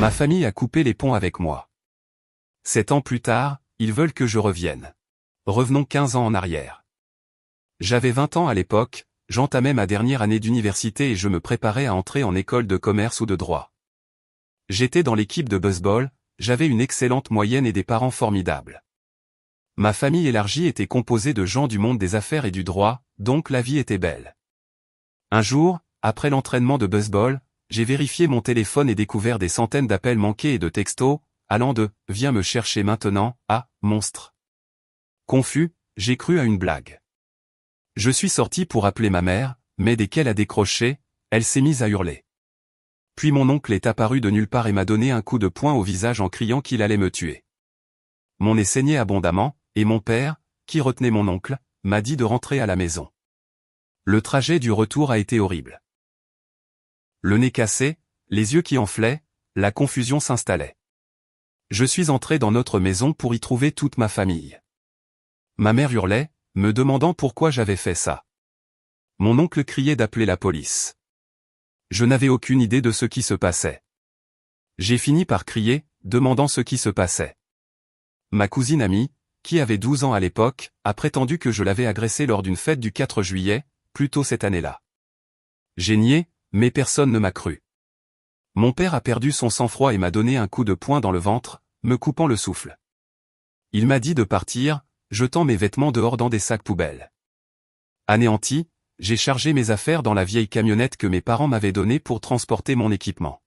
Ma famille a coupé les ponts avec moi. 7 ans plus tard, ils veulent que je revienne. Revenons 15 ans en arrière. J'avais 20 ans à l'époque, j'entamais ma dernière année d'université et je me préparais à entrer en école de commerce ou de droit. J'étais dans l'équipe de baseball, j'avais une excellente moyenne et des parents formidables. Ma famille élargie était composée de gens du monde des affaires et du droit, donc la vie était belle. Un jour, après l'entraînement de baseball, j'ai vérifié mon téléphone et découvert des centaines d'appels manqués et de textos, allant de « Viens me chercher maintenant » à « Monstre ». Confus, j'ai cru à une blague. Je suis sorti pour appeler ma mère, mais dès qu'elle a décroché, elle s'est mise à hurler. Puis mon oncle est apparu de nulle part et m'a donné un coup de poing au visage en criant qu'il allait me tuer. Mon nez saignait abondamment, et mon père, qui retenait mon oncle, m'a dit de rentrer à la maison. Le trajet du retour a été horrible. Le nez cassé, les yeux qui enflaient, la confusion s'installait. Je suis entré dans notre maison pour y trouver toute ma famille. Ma mère hurlait, me demandant pourquoi j'avais fait ça. Mon oncle criait d'appeler la police. Je n'avais aucune idée de ce qui se passait. J'ai fini par crier, demandant ce qui se passait. Ma cousine amie, qui avait 12 ans à l'époque, a prétendu que je l'avais agressée lors d'une fête du 4 juillet, plus tôt cette année-là. J'ai nié, mais personne ne m'a cru. Mon père a perdu son sang-froid et m'a donné un coup de poing dans le ventre, me coupant le souffle. Il m'a dit de partir, jetant mes vêtements dehors dans des sacs poubelles. Anéanti, j'ai chargé mes affaires dans la vieille camionnette que mes parents m'avaient donnée pour transporter mon équipement.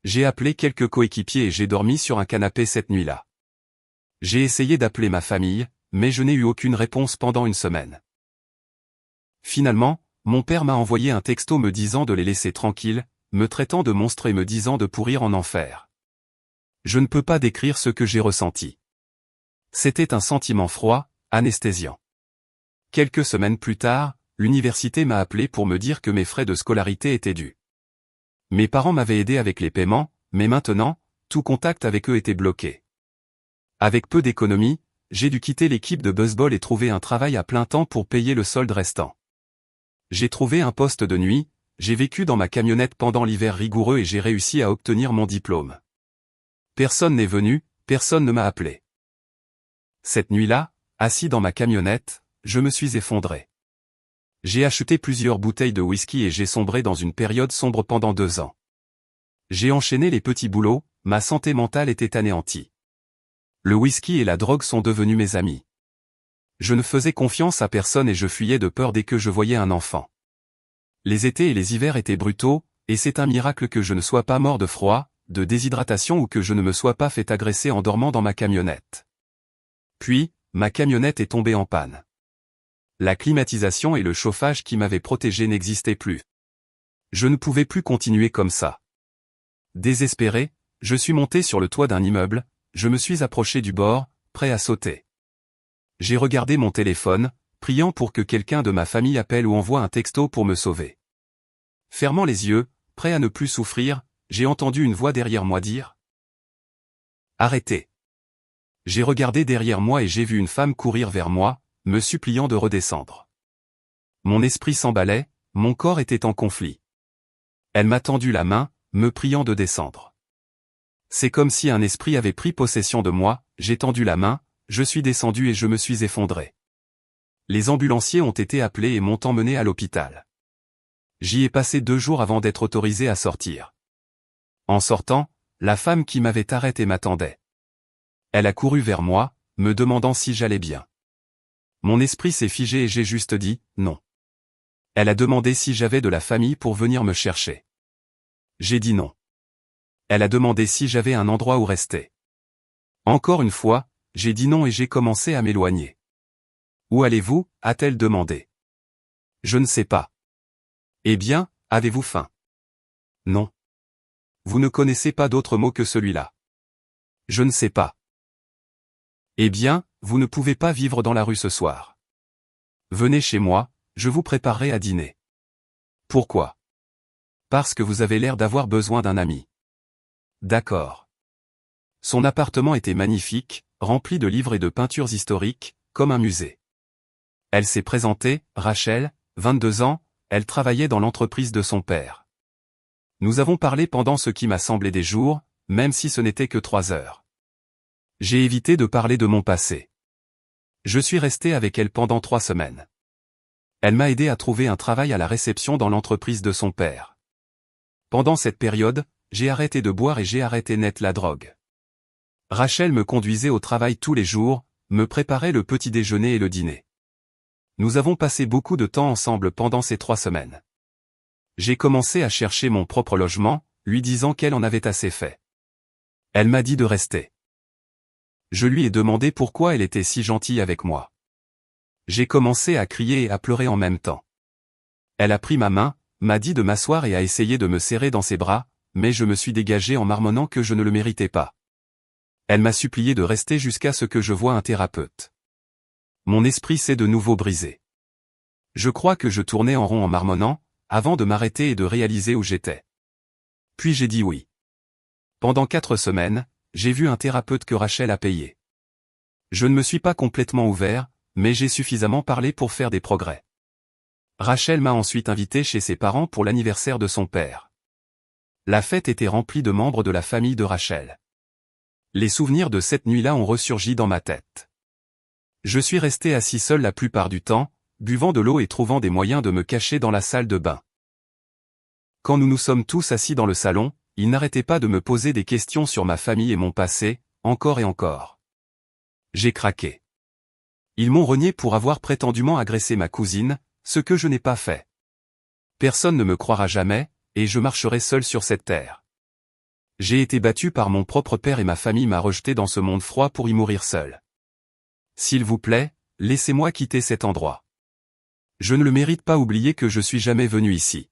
J'ai appelé quelques coéquipiers et j'ai dormi sur un canapé cette nuit-là. J'ai essayé d'appeler ma famille, mais je n'ai eu aucune réponse pendant une semaine. Finalement, mon père m'a envoyé un texto me disant de les laisser tranquilles, me traitant de monstre et me disant de pourrir en enfer. Je ne peux pas décrire ce que j'ai ressenti. C'était un sentiment froid, anesthésiant. Quelques semaines plus tard, l'université m'a appelé pour me dire que mes frais de scolarité étaient dus. Mes parents m'avaient aidé avec les paiements, mais maintenant, tout contact avec eux était bloqué. Avec peu d'économies, j'ai dû quitter l'équipe de baseball et trouver un travail à plein temps pour payer le solde restant. J'ai trouvé un poste de nuit, j'ai vécu dans ma camionnette pendant l'hiver rigoureux et j'ai réussi à obtenir mon diplôme. Personne n'est venu, personne ne m'a appelé. Cette nuit-là, assis dans ma camionnette, je me suis effondré. J'ai acheté plusieurs bouteilles de whisky et j'ai sombré dans une période sombre pendant 2 ans. J'ai enchaîné les petits boulots, ma santé mentale était anéantie. Le whisky et la drogue sont devenus mes amis. Je ne faisais confiance à personne et je fuyais de peur dès que je voyais un enfant. Les étés et les hivers étaient brutaux, et c'est un miracle que je ne sois pas mort de froid, de déshydratation ou que je ne me sois pas fait agresser en dormant dans ma camionnette. Puis, ma camionnette est tombée en panne. La climatisation et le chauffage qui m'avaient protégé n'existaient plus. Je ne pouvais plus continuer comme ça. Désespéré, je suis monté sur le toit d'un immeuble, je me suis approché du bord, prêt à sauter. J'ai regardé mon téléphone, priant pour que quelqu'un de ma famille appelle ou envoie un texto pour me sauver. Fermant les yeux, prêt à ne plus souffrir, j'ai entendu une voix derrière moi dire « Arrêtez !» J'ai regardé derrière moi et j'ai vu une femme courir vers moi, me suppliant de redescendre. Mon esprit s'emballait, mon corps était en conflit. Elle m'a tendu la main, me priant de descendre. C'est comme si un esprit avait pris possession de moi, j'ai tendu la main, je suis descendu et je me suis effondré. Les ambulanciers ont été appelés et m'ont emmené à l'hôpital. J'y ai passé 2 jours avant d'être autorisé à sortir. En sortant, la femme qui m'avait arrêté m'attendait. Elle a couru vers moi, me demandant si j'allais bien. Mon esprit s'est figé et j'ai juste dit « non ». Elle a demandé si j'avais de la famille pour venir me chercher. J'ai dit non. Elle a demandé si j'avais un endroit où rester. Encore une fois, j'ai dit non et j'ai commencé à m'éloigner. « Où allez-vous » a-t-elle demandé. Je ne sais pas. Eh bien, avez-vous faim? Non. Vous ne connaissez pas d'autre mot que celui-là. Je ne sais pas. Eh bien, vous ne pouvez pas vivre dans la rue ce soir. Venez chez moi, je vous préparerai à dîner. Pourquoi? Parce que vous avez l'air d'avoir besoin d'un ami. D'accord. Son appartement était magnifique, rempli de livres et de peintures historiques, comme un musée. Elle s'est présentée, Rachel, 22 ans, elle travaillait dans l'entreprise de son père. Nous avons parlé pendant ce qui m'a semblé des jours, même si ce n'était que 3 heures. J'ai évité de parler de mon passé. Je suis resté avec elle pendant 3 semaines. Elle m'a aidé à trouver un travail à la réception dans l'entreprise de son père. Pendant cette période, j'ai arrêté de boire et j'ai arrêté net la drogue. Rachel me conduisait au travail tous les jours, me préparait le petit déjeuner et le dîner. Nous avons passé beaucoup de temps ensemble pendant ces 3 semaines. J'ai commencé à chercher mon propre logement, lui disant qu'elle en avait assez fait. Elle m'a dit de rester. Je lui ai demandé pourquoi elle était si gentille avec moi. J'ai commencé à crier et à pleurer en même temps. Elle a pris ma main, m'a dit de m'asseoir et a essayé de me serrer dans ses bras, mais je me suis dégagé en marmonnant que je ne le méritais pas. Elle m'a supplié de rester jusqu'à ce que je voie un thérapeute. Mon esprit s'est de nouveau brisé. Je crois que je tournais en rond en marmonnant, avant de m'arrêter et de réaliser où j'étais. Puis j'ai dit oui. Pendant 4 semaines, j'ai vu un thérapeute que Rachel a payé. Je ne me suis pas complètement ouvert, mais j'ai suffisamment parlé pour faire des progrès. Rachel m'a ensuite invité chez ses parents pour l'anniversaire de son père. La fête était remplie de membres de la famille de Rachel. Les souvenirs de cette nuit-là ont ressurgi dans ma tête. Je suis resté assis seul la plupart du temps, buvant de l'eau et trouvant des moyens de me cacher dans la salle de bain. Quand nous nous sommes tous assis dans le salon, ils n'arrêtaient pas de me poser des questions sur ma famille et mon passé, encore et encore. J'ai craqué. Ils m'ont renié pour avoir prétendument agressé ma cousine, ce que je n'ai pas fait. Personne ne me croira jamais, et je marcherai seul sur cette terre. J'ai été battu par mon propre père et ma famille m'a rejeté dans ce monde froid pour y mourir seul. S'il vous plaît, laissez-moi quitter cet endroit. Je ne le mérite pas, oublier que je suis jamais venu ici.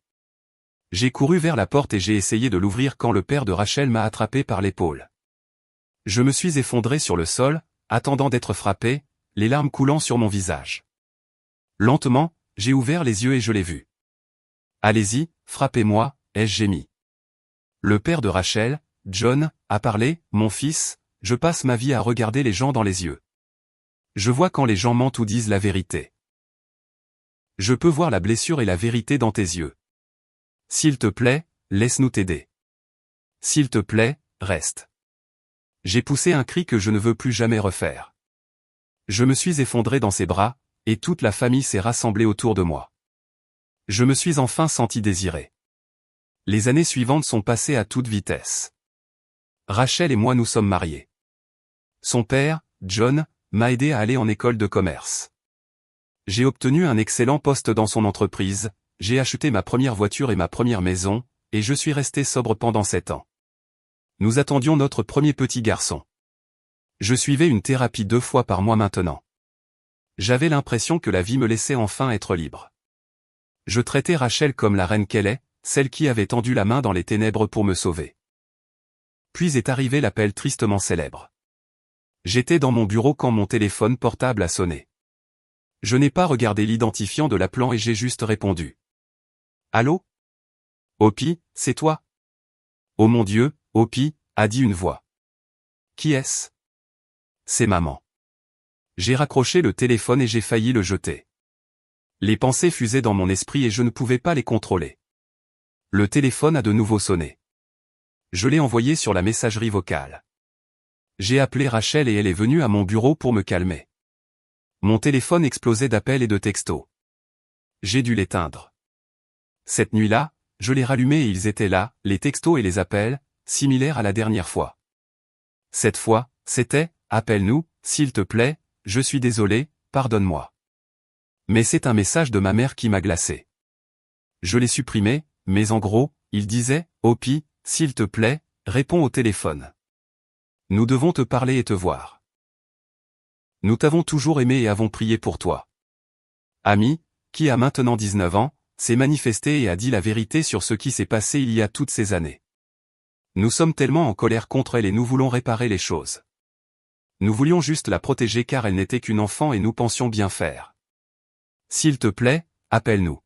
J'ai couru vers la porte et j'ai essayé de l'ouvrir quand le père de Rachel m'a attrapé par l'épaule. Je me suis effondré sur le sol, attendant d'être frappé, les larmes coulant sur mon visage. Lentement, j'ai ouvert les yeux et je l'ai vu. Allez-y, frappez-moi, ai-je gémi. Le père de Rachel, John, a parlé, mon fils, je passe ma vie à regarder les gens dans les yeux. Je vois quand les gens mentent ou disent la vérité. Je peux voir la blessure et la vérité dans tes yeux. S'il te plaît, laisse-nous t'aider. S'il te plaît, reste. J'ai poussé un cri que je ne veux plus jamais refaire. Je me suis effondré dans ses bras, et toute la famille s'est rassemblée autour de moi. Je me suis enfin senti désiré. Les années suivantes sont passées à toute vitesse. Rachel et moi nous sommes mariés. Son père, John, m'a aidé à aller en école de commerce. J'ai obtenu un excellent poste dans son entreprise, j'ai acheté ma première voiture et ma première maison, et je suis resté sobre pendant 7 ans. Nous attendions notre premier petit garçon. Je suivais une thérapie 2 fois par mois maintenant. J'avais l'impression que la vie me laissait enfin être libre. Je traitais Rachel comme la reine qu'elle est, celle qui avait tendu la main dans les ténèbres pour me sauver. Puis est arrivé l'appel tristement célèbre. J'étais dans mon bureau quand mon téléphone portable a sonné. Je n'ai pas regardé l'identifiant de l'appelant et j'ai juste répondu. Allô? Opie, c'est toi? Oh mon Dieu, Opie, a dit une voix. Qui est-ce? C'est maman. J'ai raccroché le téléphone et j'ai failli le jeter. Les pensées fusaient dans mon esprit et je ne pouvais pas les contrôler. Le téléphone a de nouveau sonné. Je l'ai envoyé sur la messagerie vocale. J'ai appelé Rachel et elle est venue à mon bureau pour me calmer. Mon téléphone explosait d'appels et de textos. J'ai dû l'éteindre. Cette nuit-là, je l'ai rallumé et ils étaient là, les textos et les appels, similaires à la dernière fois. Cette fois, c'était « Appelle-nous, s'il te plaît, je suis désolé, pardonne-moi ». Mais c'est un message de ma mère qui m'a glacé. Je l'ai supprimé, mais en gros, il disait « Opie, s'il te plaît, réponds au téléphone. Nous devons te parler et te voir. Nous t'avons toujours aimé et avons prié pour toi. » Amy, qui a maintenant 19 ans, s'est manifestée et a dit la vérité sur ce qui s'est passé il y a toutes ces années. Nous sommes tellement en colère contre elle et nous voulons réparer les choses. Nous voulions juste la protéger car elle n'était qu'une enfant et nous pensions bien faire. S'il te plaît, appelle-nous.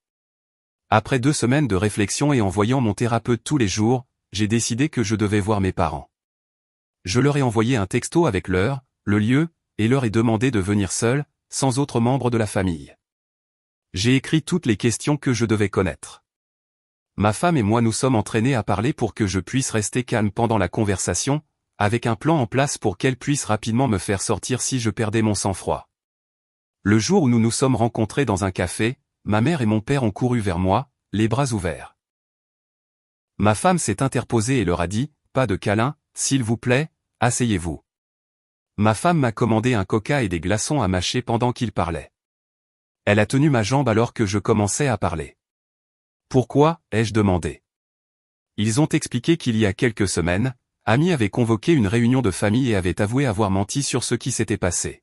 Après 2 semaines de réflexion et en voyant mon thérapeute tous les jours, j'ai décidé que je devais voir mes parents. Je leur ai envoyé un texto avec l'heure, le lieu, et leur ai demandé de venir seuls, sans autres membres de la famille. J'ai écrit toutes les questions que je devais connaître. Ma femme et moi nous sommes entraînés à parler pour que je puisse rester calme pendant la conversation, avec un plan en place pour qu'elle puisse rapidement me faire sortir si je perdais mon sang-froid. Le jour où nous nous sommes rencontrés dans un café, ma mère et mon père ont couru vers moi, les bras ouverts. Ma femme s'est interposée et leur a dit, « Pas de câlin, s'il vous plaît, asseyez-vous. » Ma femme m'a commandé un coca et des glaçons à mâcher pendant qu'ils parlaient. Elle a tenu ma jambe alors que je commençais à parler. « Pourquoi ?» ai-je demandé. Ils ont expliqué qu'il y a quelques semaines, Amy avait convoqué une réunion de famille et avait avoué avoir menti sur ce qui s'était passé.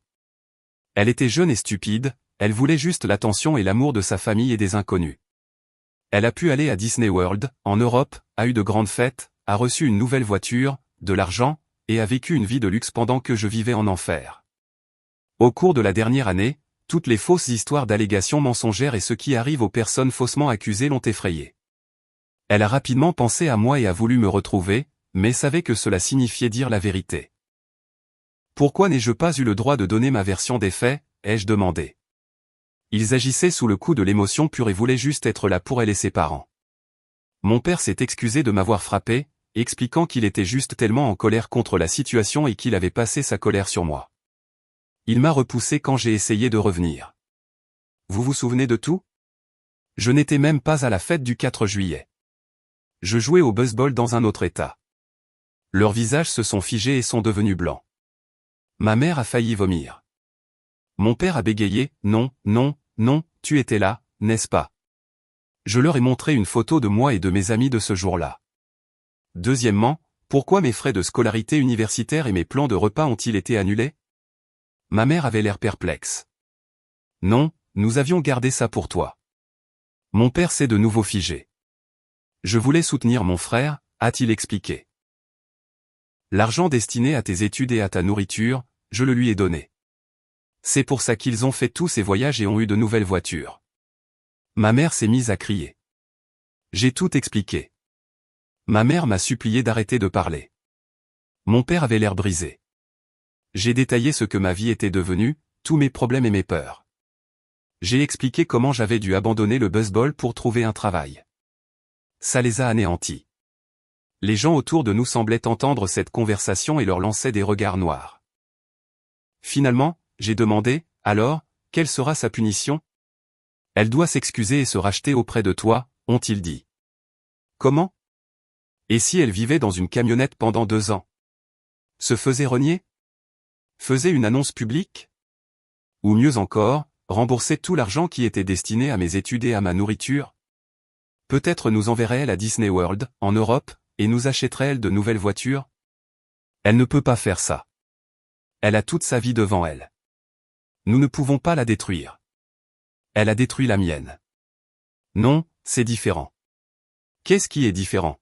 Elle était jeune et stupide, elle voulait juste l'attention et l'amour de sa famille et des inconnus. Elle a pu aller à Disney World, en Europe, a eu de grandes fêtes, a reçu une nouvelle voiture, de l'argent, et a vécu une vie de luxe pendant que je vivais en enfer. Au cours de la dernière année, toutes les fausses histoires d'allégations mensongères et ce qui arrive aux personnes faussement accusées l'ont effrayée. Elle a rapidement pensé à moi et a voulu me retrouver, mais savait que cela signifiait dire la vérité. Pourquoi n'ai-je pas eu le droit de donner ma version des faits, ai-je demandé. Ils agissaient sous le coup de l'émotion pure et voulaient juste être là pour elle et ses parents. Mon père s'est excusé de m'avoir frappé, expliquant qu'il était juste tellement en colère contre la situation et qu'il avait passé sa colère sur moi. Il m'a repoussé quand j'ai essayé de revenir. Vous vous souvenez de tout? Je n'étais même pas à la fête du 4 juillet. Je jouais au baseball dans un autre état. Leurs visages se sont figés et sont devenus blancs. Ma mère a failli vomir. Mon père a bégayé, « Non, non, non, tu étais là, n'est-ce pas ?» Je leur ai montré une photo de moi et de mes amis de ce jour-là. Deuxièmement, pourquoi mes frais de scolarité universitaire et mes plans de repas ont-ils été annulés? Ma mère avait l'air perplexe. Non, nous avions gardé ça pour toi. Mon père s'est de nouveau figé. Je voulais soutenir mon frère, a-t-il expliqué. L'argent destiné à tes études et à ta nourriture, je le lui ai donné. C'est pour ça qu'ils ont fait tous ces voyages et ont eu de nouvelles voitures. Ma mère s'est mise à crier. J'ai tout expliqué. Ma mère m'a supplié d'arrêter de parler. Mon père avait l'air brisé. J'ai détaillé ce que ma vie était devenue, tous mes problèmes et mes peurs. J'ai expliqué comment j'avais dû abandonner le baseball pour trouver un travail. Ça les a anéantis. Les gens autour de nous semblaient entendre cette conversation et leur lançaient des regards noirs. Finalement, j'ai demandé, alors, quelle sera sa punition? Elle doit s'excuser et se racheter auprès de toi, ont-ils dit. Comment? Et si elle vivait dans une camionnette pendant 2 ans? Se faisait renier? Faisait une annonce publique? Ou mieux encore, rembourser tout l'argent qui était destiné à mes études et à ma nourriture? Peut-être nous enverrait-elle à Disney World, en Europe, et nous achèterait-elle de nouvelles voitures? Elle ne peut pas faire ça. Elle a toute sa vie devant elle. Nous ne pouvons pas la détruire. Elle a détruit la mienne. Non, c'est différent. Qu'est-ce qui est différent?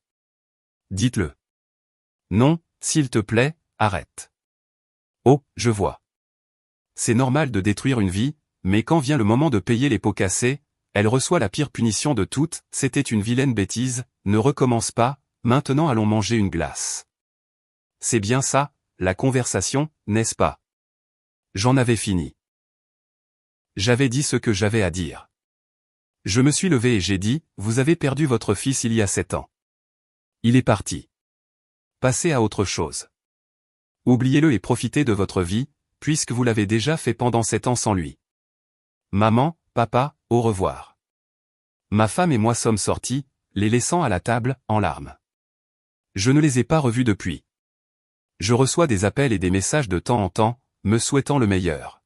Dites-le. Non, s'il te plaît, arrête. Oh, je vois. C'est normal de détruire une vie, mais quand vient le moment de payer les pots cassés, elle reçoit la pire punition de toutes, c'était une vilaine bêtise, ne recommence pas, maintenant allons manger une glace. C'est bien ça, la conversation, n'est-ce pas? J'en avais fini. J'avais dit ce que j'avais à dire. Je me suis levé et j'ai dit, vous avez perdu votre fils il y a 7 ans. Il est parti. Passez à autre chose. Oubliez-le et profitez de votre vie, puisque vous l'avez déjà fait pendant 7 ans sans lui. Maman, papa, au revoir. Ma femme et moi sommes sortis, les laissant à la table, en larmes. Je ne les ai pas revus depuis. Je reçois des appels et des messages de temps en temps, me souhaitant le meilleur.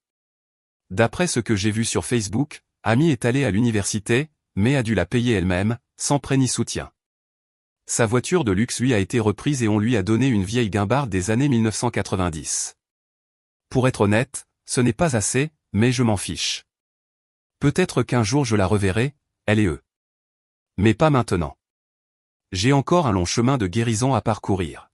D'après ce que j'ai vu sur Facebook, Amy est allée à l'université, mais a dû la payer elle-même, sans prêt ni soutien. Sa voiture de luxe lui a été reprise et on lui a donné une vieille guimbarde des années 1990. Pour être honnête, ce n'est pas assez, mais je m'en fiche. Peut-être qu'un jour je la reverrai, elle et eux. Mais pas maintenant. J'ai encore un long chemin de guérison à parcourir.